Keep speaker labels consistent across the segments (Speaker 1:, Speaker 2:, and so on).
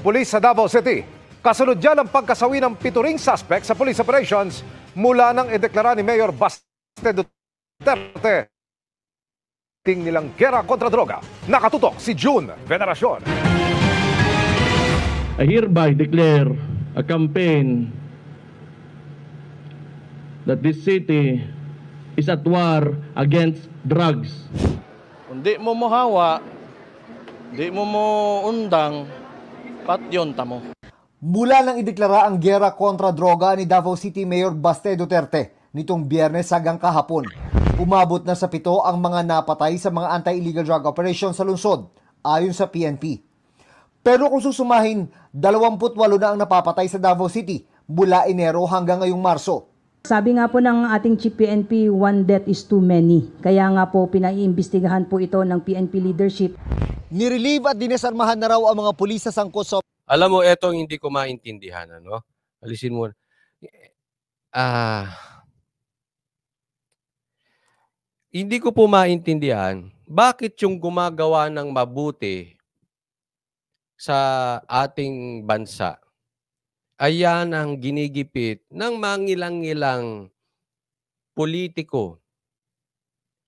Speaker 1: pulis sa Davao City. Kasunod dyan ang pagkasawi ng pituring suspect sa police operations mula nang ideklara ni Mayor Baste Duterte nilang gera kontra droga. Nakatutok si June Veneracion.
Speaker 2: I hereby declare a campaign that this city is at war against drugs.
Speaker 3: Kung di mo mohawa, di mo undang, patyon tamo.
Speaker 4: Mula nang ideklara ang gera kontra droga ni Davao City Mayor Baste Duterte nitong Biyernes hanggang kahapon, umabot na sa 7 ang mga napatay sa mga anti-illegal drug operations sa lungsod, ayon sa PNP. Pero kung susumahin, 28 na ang napapatay sa Davao City mula Enero hanggang ngayong Marso.
Speaker 5: Sabi nga po ng ating Chief PNP, one death is too many. Kaya nga po pinaiimbestigahan po ito ng PNP leadership.
Speaker 4: Nirelieve at dinesarmahan na raw ang mga pulis sa sangkot sa...
Speaker 6: Alam mo, etong hindi ko maintindihan, ano? Alisin mo. Hindi ko po maintindihan bakit yung gumagawa ng mabuti sa ating bansa ay yan ang ginigipit ng mangilang-ilang politiko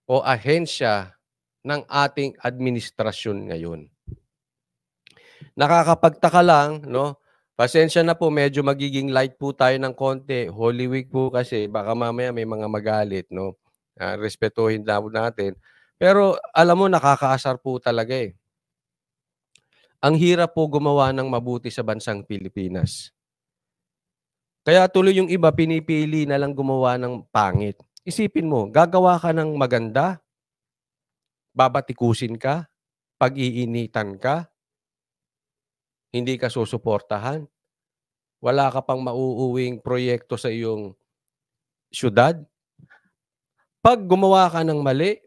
Speaker 6: o ahensya ng ating administrasyon ngayon. Nakakapagtaka lang, no? Pasensya na po, medyo magiging light po tayo ng konti. Holy Week po kasi, baka mamaya may mga magalit, no? Respetuhin daw natin. Pero alam mo, nakakaasar po talaga eh. Ang hirap po gumawa ng mabuti sa bansang Pilipinas. Kaya tuloy yung iba, pinipili na lang gumawa ng pangit. Isipin mo, gagawa ka ng maganda, babatikusin ka, pag-iinitan ka, hindi ka susuportahan, wala ka pang mauuwing proyekto sa iyong syudad. Pag gumawa ka ng mali,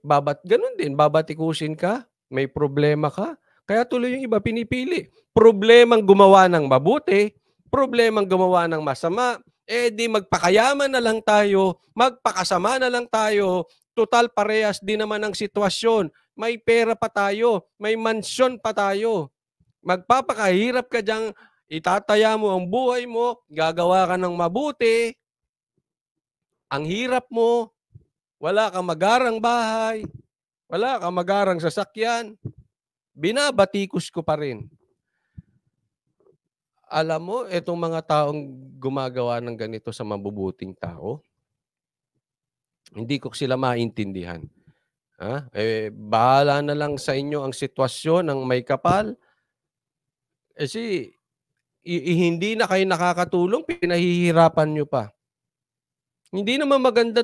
Speaker 6: ganun din, babatikusin ka, may problema ka. Kaya tuloy yung iba pinipili. Problemang gumawa ng mabuti, problemang gumawa ng masama, di magpakayaman na lang tayo, magpakasama na lang tayo, total parehas din naman ang sitwasyon. May pera pa tayo, may mansyon pa tayo. Magpapakahirap ka diyang, itataya mo ang buhay mo, gagawa ka ng mabuti, ang hirap mo, wala kang magarang bahay, wala kang magarang sasakyan, binabatikos ko pa rin. Alam mo, itong mga taong gumagawa ng ganito sa mabubuting tao, hindi ko sila maintindihan. Bahala na lang sa inyo ang sitwasyon ng may kapal. Kasi hindi na kayo nakakatulong, pinahihirapan nyo pa. Hindi naman maganda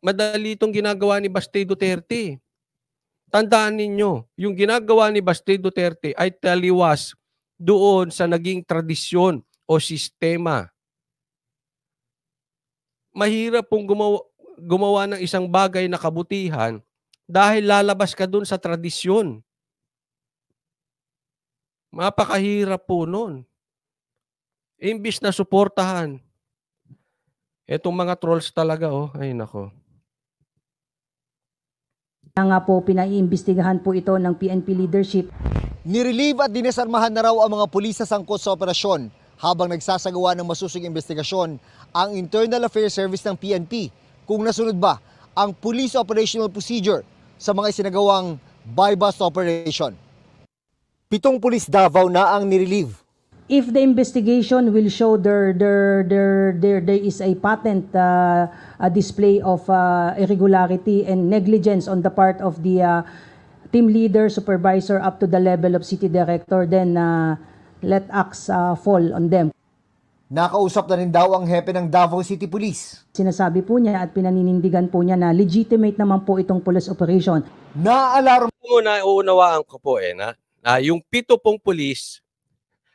Speaker 6: madali itong ginagawa ni Baste Duterte. Tandaan ninyo, yung ginagawa ni Baste Duterte ay taliwas doon sa naging tradisyon o sistema. Mahirap pong gumawa ng isang bagay na kabutihan dahil lalabas ka doon sa tradisyon. Mapakahirap po nun. Imbis na suportahan. Etong mga trolls talaga, ay nako.
Speaker 5: Kaya nga po pinaiimbestigahan po ito ng PNP leadership.
Speaker 4: Nirelieve at dinesarmahan na raw ang mga pulis sa sangkot sa operasyon habang nagsasagawa ng masusing investigasyon ang Internal Affairs Service ng PNP kung nasunod ba ang Police Operational Procedure sa mga isinagawang buy-bust operation. 7 pulis Davao na ang nirelieve.
Speaker 5: If the investigation will show there is a patent a display of irregularity and negligence on the part of the team leader, supervisor up to the level of city director, then let acts fall on them.
Speaker 4: Nakausap na rin daw ang hepe ng Davao City Police.
Speaker 5: Sinasabi po niya at pinaninindigan po niya na legitimate naman po itong police operation.
Speaker 4: Naalarma
Speaker 6: muna, uunawaan ko po na yung 7 pong pulis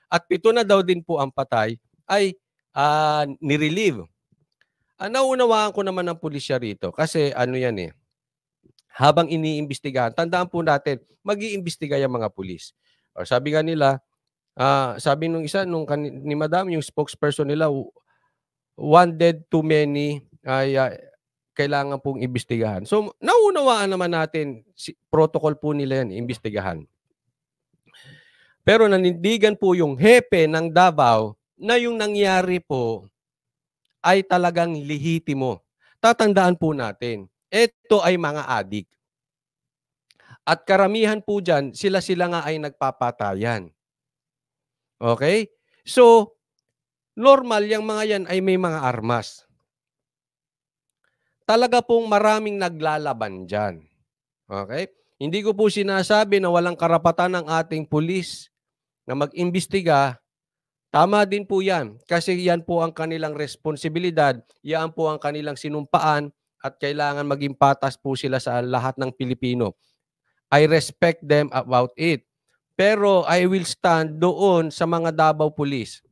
Speaker 6: at 7 na daw din po ang patay ay nirelieve. Naunawaan ko naman ang pulisya rito kasi ano yan habang iniimbestigahan, tandaan po natin, mag-iimbestiga yung mga pulis. O, sabi nga nila, sabi nung isa, ni Madam, yung spokesperson nila, one dead too many, ay kailangan pong imbestigahan. So, naunawaan naman natin, protocol po nila yan, imbestigahan. Pero nanindigan po yung hepe ng Davao na yung nangyari po ay talagang lehitimo. Tatandaan po natin, ito ay mga adik. At karamihan po dyan, sila-sila nga ay nagpapatayan. Okay? So, normal yung mga yan ay may mga armas. Talaga pong maraming naglalaban dyan. Okay? Hindi ko po sinasabi na walang karapatan ng ating pulis na mag-imbestiga. Tama din po yan. Kasi yan po ang kanilang responsibilidad. Yan po ang kanilang sinumpaan at kailangan maging patas po sila sa lahat ng Pilipino. I respect them about it. Pero I will stand doon sa mga Davao Police.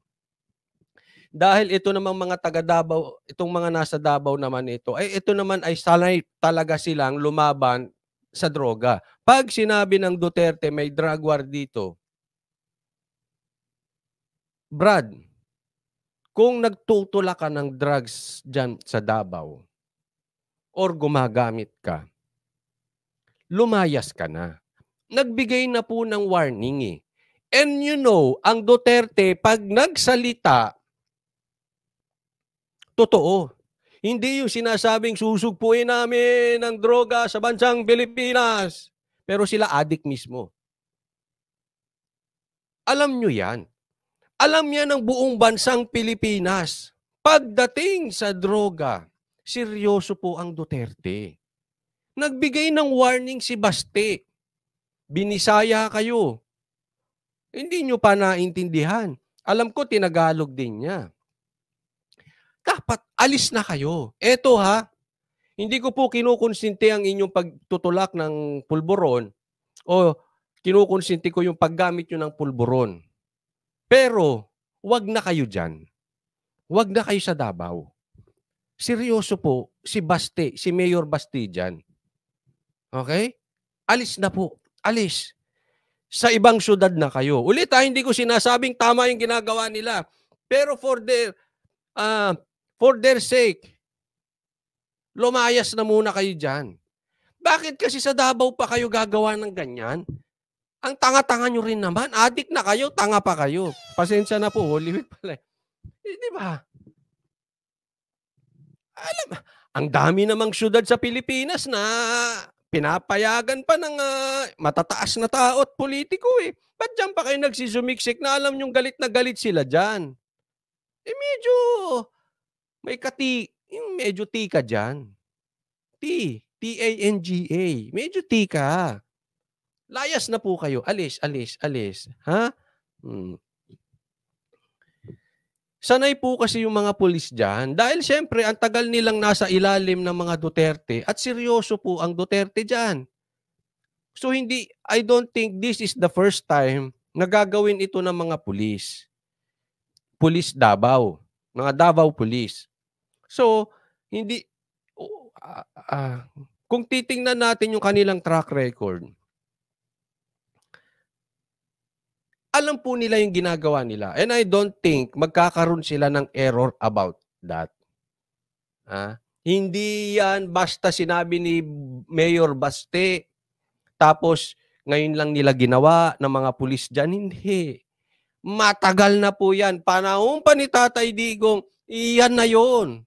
Speaker 6: Dahil ito namang mga taga Davao, itong mga nasa Davao naman ito, ay ito naman ay sanay talaga silang lumaban sa droga. Pag sinabi ng Duterte may drug war dito, Brad, kung nagtutula ka ng drugs dyan sa Davao or gumagamit ka, lumayas ka na. Nagbigay na po ng warning eh. And you know, ang Duterte, pag nagsalita, totoo. Hindi yung sinasabing susugpuin namin ng droga sa bansang Pilipinas. Pero sila adik mismo. Alam nyo yan. Alam yan ng buong bansang Pilipinas. Pagdating sa droga, seryoso po ang Duterte. Nagbigay ng warning si Baste. Binisaya kayo. Hindi nyo pa naintindihan. Alam ko, tinagalog din niya. Dapat alis na kayo. Eto ha, hindi ko po kinukonsinti ang inyong pagtutulak ng pulburon o kinukonsinti ko yung paggamit nyo ng pulburon. Pero, wag na kayo dyan. Wag na kayo sa Davao. Seryoso po, si Baste, si Mayor Baste dyan. Okay? Alis na po. Alis. Sa ibang syudad na kayo. Ulit ha, hindi ko sinasabing tama yung ginagawa nila. Pero for their sake, lumayas na muna kayo dyan. Bakit kasi sa Davao pa kayo gagawa ng ganyan? Ang tanga-tanga nyo rin naman. Adik na kayo, tanga pa kayo. Pasensya na po, Holy Week pala. Di ba? Alam, ang dami namang syudad sa Pilipinas na pinapayagan pa ng matataas na tao at politiko eh. Ba't dyan pa kayo nagsisumiksik na alam nyong galit na galit sila dyan? Eh medyo may yung medyo tika dyan. T-A-N-G-A. Medyo tika. Layas na po kayo. Alis, alis, alis. Ha? Sanay po kasi yung mga pulis dyan. Dahil siyempre, ang tagal nilang nasa ilalim ng mga Duterte at seryoso po ang Duterte dyan. So I don't think this is the first time na gagawin ito ng mga pulis. Pulis Davao. Mga Davao Police. So, kung titingnan natin yung kanilang track record, alam po nila yung ginagawa nila. And I don't think magkakaroon sila ng error about that. Hindi yan basta sinabi ni Mayor Baste, tapos ngayon lang nila ginawa ng mga pulis dyan. Hindi. Matagal na po yan. Panahon pa ni Tatay Digong, iyan na yon.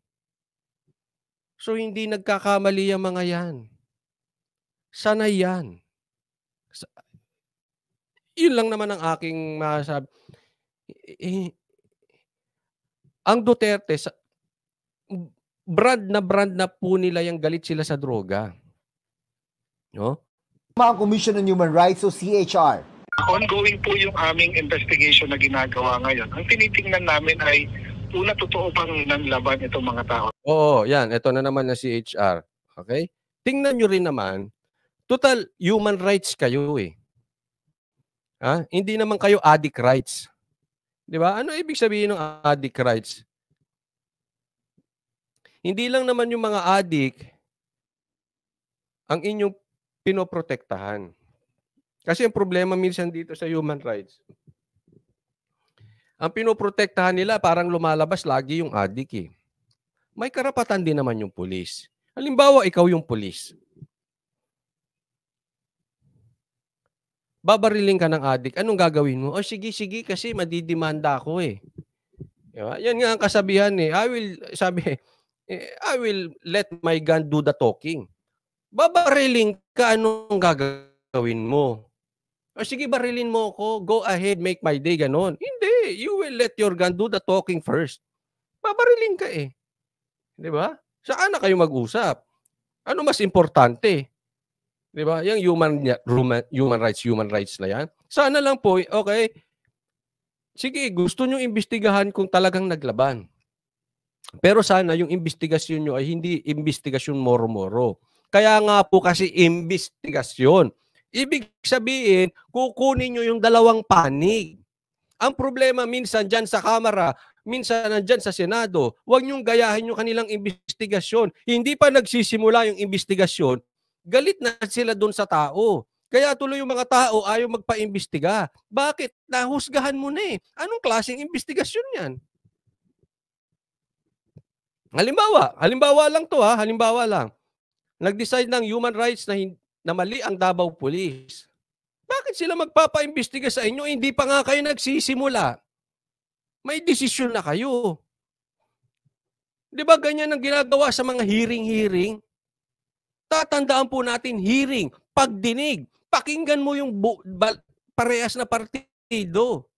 Speaker 6: So hindi nagkakamali ang mga yan. Sanay yan. Yun lang naman ang aking masasabi. Ang Duterte, brand na po nila yung galit sila sa droga. No?
Speaker 4: Mga Commission on Human Rights o CHR.
Speaker 7: Ongoing po yung aming investigation na ginagawa ngayon. Ang tinitingnan namin ay una, totoo bang nanlaban itong mga tao.
Speaker 6: Oo, yan. Ito na naman na CHR. Okay? Tingnan nyo rin naman, total human rights kayo eh. Hindi naman kayo addict rights. Di ba? Ano ibig sabihin ng addict rights? Hindi lang naman yung mga addict ang inyong pinoprotektahan. Kasi ang problema minsan dito sa human rights, ang pinoprotektahan nila parang lumalabas lagi yung addict eh. May karapatan din naman yung pulis. Halimbawa, ikaw yung pulis. Babariling ka ng adik, anong gagawin mo? O sige, sige, kasi madidimanda ako eh. Diba? Yan nga ang kasabihan eh. I will let my gun do the talking. Babariling ka, anong gagawin mo? O sige, barilin mo ako. Go ahead, make my day, ganon. Hindi, you will let your gun do the talking first. Babariling ka eh. Di ba? Saan na kayo mag-usap? Ano mas importante? Di ba? Yung human rights na yan. Sana lang po, okay, sige, gusto nyo imbestigahan kung talagang naglaban. Pero sana yung investigasyon nyo ay hindi investigasyon moro-moro. Kaya nga po kasi investigasyon. Ibig sabihin, kukunin nyo yung dalawang panig. Ang problema minsan dyan sa Kamara, minsan nandyan sa Senado, huwag nyong gayahin yung kanilang investigasyon. Hindi pa nagsisimula yung investigasyon, galit na sila doon sa tao. Kaya tuloy yung mga tao ayaw magpa-imbestiga. Bakit? Nahusgahan mo na eh. Anong klaseng investigasyon yan? Halimbawa lang to ha, halimbawa lang. Nag-decide ng human rights na mali ang Davao Police. Bakit sila magpapa-imbestiga sa inyo? Hindi pa nga kayo nagsisimula. May desisyon na kayo. Di ba ganyan ang ginagawa sa mga hearing? Tatandaan po natin hearing, pagdinig. Pakinggan mo yung parehas na partido.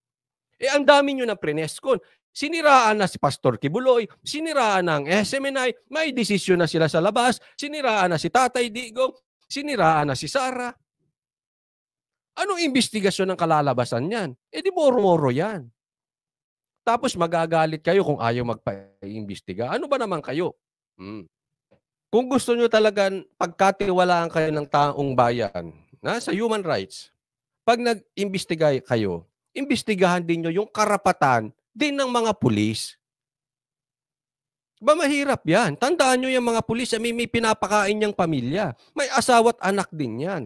Speaker 6: Eh ang dami nyo na preneskon. Siniraan na si Pastor Kibuloy, siniraan na ang SMNI, may desisyon na sila sa labas, siniraan na si Tatay Digong, siniraan na si Sara. Anong investigasyon ng kalalabasan yan? Eh di moro-moro yan. Tapos magagalit kayo kung ayaw magpa-imbestiga. Ano ba naman kayo? Kung gusto nyo talagang pagkatiwalaan kayo ng taong bayan sa human rights, pag nag-imbestiga kayo, imbestigahan din nyo yung karapatan din ng mga pulis. Ba mahirap yan? Tandaan nyo yung mga pulis, may pinapakain niyang pamilya. May asawa at anak din yan.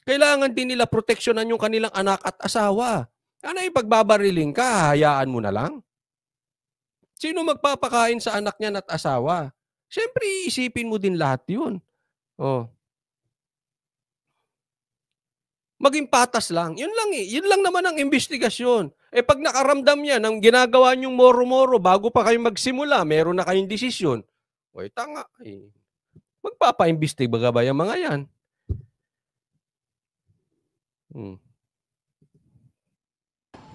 Speaker 6: Kailangan din nila proteksyonan yung kanilang anak at asawa. Ano yung pagbabariling ka, hayaan mo na lang? Sino magpapakain sa anak niya at asawa? Siyempre, iisipin mo din lahat yun. Maging patas lang. Yun lang eh. Yun lang naman ang investigasyon. Eh pag nakaramdam yan, ang ginagawa niyong moro-moro, bago pa kayo magsimula, meron na kayong desisyon. Oy, tanga. Eh. Magpapa-imbestiga ba yung mga yan?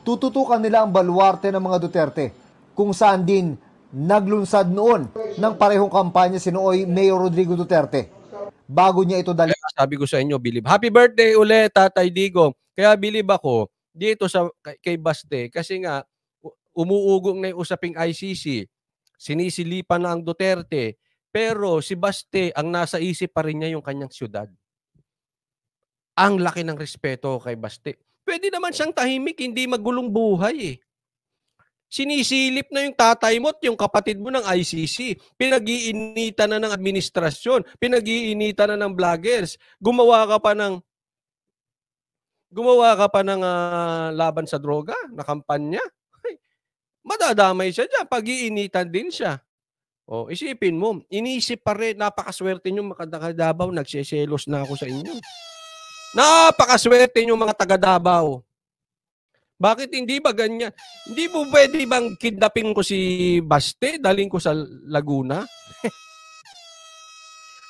Speaker 4: Tututukan nila ang baluarte ng mga Duterte, kung saan din naglunsad noon ng parehong kampanya si Nooy Mayor Rodrigo Duterte. Bago niya ito dali.
Speaker 6: Sabi ko sa inyo, believe. Happy birthday ulit, Tatay Digong. Kaya believe ako dito kay Baste kasi nga umuugong na yung usaping ICC. Sinisilipan na ang Duterte. Pero si Baste, ang nasa isip pa rin niya yung kanyang syudad. Ang laki ng respeto kay Baste. Pwede naman siyang tahimik, hindi magulong buhay eh. Sinisilip na yung tatay mo at yung kapatid mo ng ICC. Pinag-iinitan na ng administrasyon. Pinag-iinitan na ng vloggers. Gumawa ka pa ng laban sa droga na kampanya. Ay, madadamay siya dyan. Pag-iinitan din siya. O, isipin mo, inisip pa rin, napakaswerte nyo mga taga-Davao, nagseselos na ako sa inyo. Napakaswerte nyo mga taga-Davao. Bakit hindi ba ganyan? Hindi mo pwede bang kidnapin ko si Baste, daling ko sa Laguna?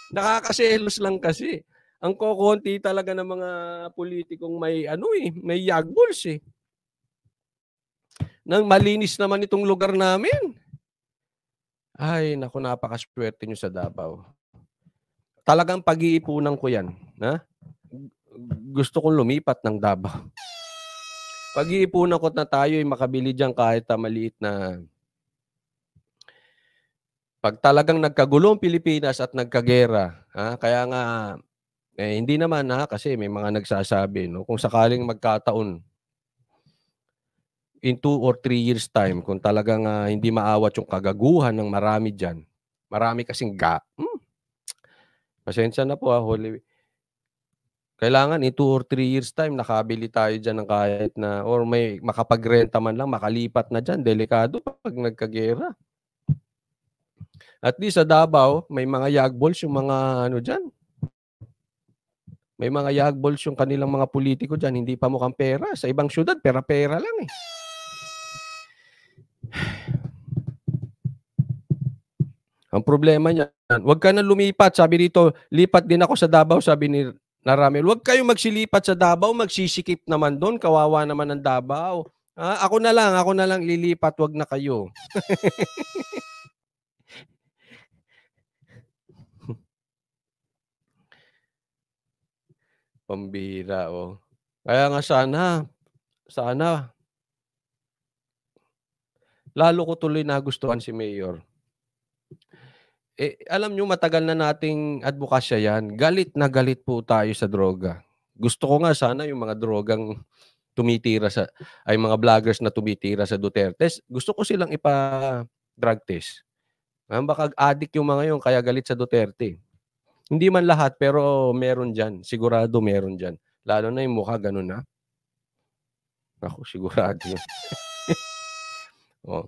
Speaker 6: Nakakaselos lang kasi. Ang kokonti talaga ng mga politikong may yagbuls eh. Nang malinis naman itong lugar namin. Ay, naku, napakaswerte nyo sa Davao. Talagang pag-iipunan ko yan. Ha? Gusto kong lumipat ng Davao. Pag-iipunan ko na tayo ay makabili dyan kahit maliit na. Pag talagang nagkagulo ang Pilipinas at nagkagera, kaya nga, hindi naman kasi may mga nagsasabi, no, kung sakaling magkataon, in 2 or 3 years time, kung talagang hindi maawat yung kagaguhan ng marami dyan, marami kasing pasensya na po Holy. Kailangan in 2 or 3 years time, nakabili tayo dyan ng kahit na, or may makapagrenta man lang, makalipat na dyan. Delikado pag nagkagera. At least sa Davao, may mga yagbols, yung mga dyan. May mga yagballs yung kanilang mga politiko dyan, hindi pa mukhang pera. Sa ibang syudad, pera-pera lang eh. Ang problema niyan, huwag ka na lumipat. Sabi dito, lipat din ako sa Davao, sabi ni Ramil. Huwag kayong magsilipat sa Davao, magsisikip naman doon. Kawawa naman ang Davao. Ako na lang lilipat, huwag na kayo. Pambira, oh. Kaya nga sana, lalo ko tuloy nagustuhan si Mayor. Alam nyo, matagal na nating advokasya yan. Galit na galit po tayo sa droga. Gusto ko nga sana yung mga drogang tumitira ay mga vloggers na tumitira sa Duterte. Gusto ko silang ipa-drug test. Baka addict yung mga yun, kaya galit sa Duterte. Hindi man lahat, pero meron dyan. Sigurado meron dyan. Lalo na yung mukha, ganun na. Ako, sigurado yun. Oh.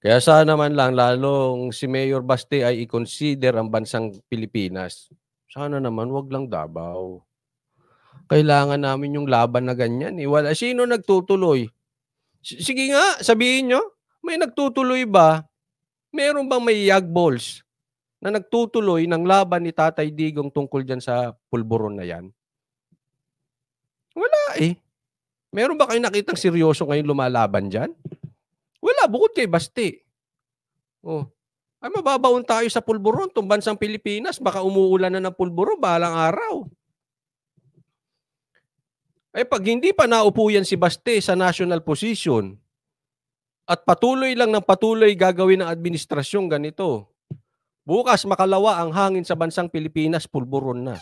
Speaker 6: Kaya sana man lang, lalong si Mayor Baste ay i-consider ang bansang Pilipinas. Sana naman, wag lang Davao. Kailangan namin yung laban na ganyan. Sino nagtutuloy? Sige nga, sabihin nyo, may nagtutuloy ba? Meron bang may yagballs na nagtutuloy ng laban ni Tatay Digong tungkol dyan sa pulburon na yan? Wala eh. Meron ba kayong nakitang seryoso ngayon lumalaban dyan? Wala, bukod kay Baste. Oh. Ay mababaon tayo sa pulburon, itong bansang Pilipinas, baka umuulan na ng pulburon balang araw. Pag hindi pa naupo yan si Baste sa national position at patuloy lang ng patuloy gagawin ng administrasyon ganito, bukas makalawa ang hangin sa bansang Pilipinas, pulburon na.